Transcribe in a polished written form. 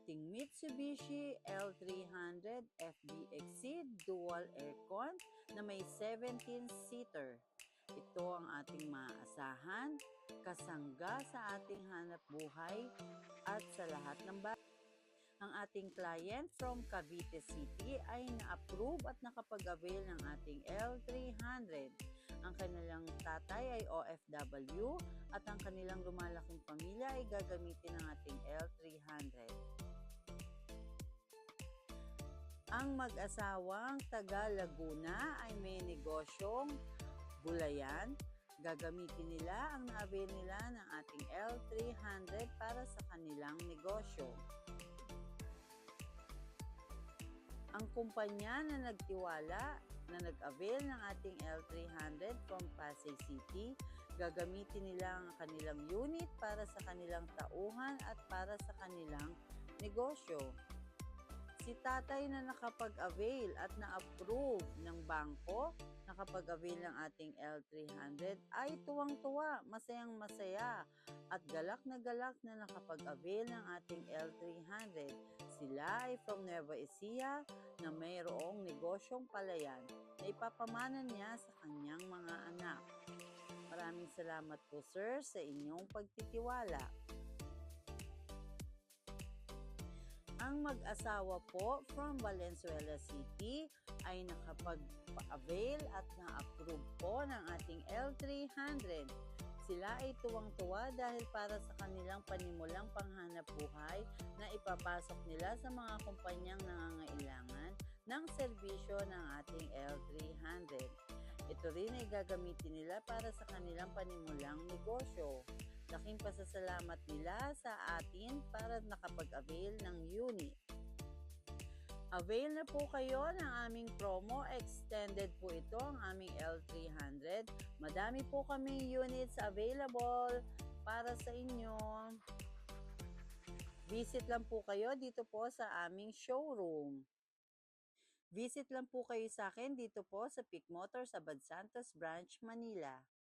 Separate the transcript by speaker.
Speaker 1: ating Mitsubishi L300 FD Exceed Dual Aircon na may 17-seater. Ito ang ating maaasahan, kasangga sa ating hanap buhay at sa lahat ng bagay. Ang ating client from Cavite City ay na-approve at nakapag-avail ng ating L300. Ang kanilang tatay ay OFW at ang kanilang lumalaking pamilya ay gagamitin ng ating L300. Ang mag-asawang taga Laguna ay may negosyong gulayan. Gagamitin nila ang na-avail nila ng ating L300 para sa kanilang negosyo. Ang kumpanya na nagtiwala na nag-avail ng ating L300 from Pasay City, gagamitin nila ang kanilang unit para sa kanilang tauhan at para sa kanilang negosyo. Si tatay na nakapag-avail at na-approve ng bangko, nakapag-avail ng ating L300 ay tuwang-tuwa, masayang-masaya at galak na nakapag-avail ng ating L300. Sila ay from Nueva Ecija na mayroong negosyong palayan na ipapamana niya sa kanyang mga anak. Maraming salamat po sir sa inyong pagtitiwala. Ang mag-asawa po from Valenzuela City ay nakapag-avail at na-approve po ng ating L300. Sila ay tuwang-tuwa dahil para sa kanilang panimulang panghanap buhay na ipapasok nila sa mga kumpanyang nangangailangan ng serbisyo ng ating L300. Ito rin ay gagamitin nila para sa kanilang panimulang negosyo. Laking pasasalamat nila sa atin para nakapag-avail ng unit. Avail na po kayo ng aming promo. Extended po ito ang aming L300. Madami po kaming units available para sa inyo. Visit lang po kayo dito po sa aming showroom. Visit lang po kayo sa akin dito po sa Peak Motors sa Bad Santos Branch, Manila.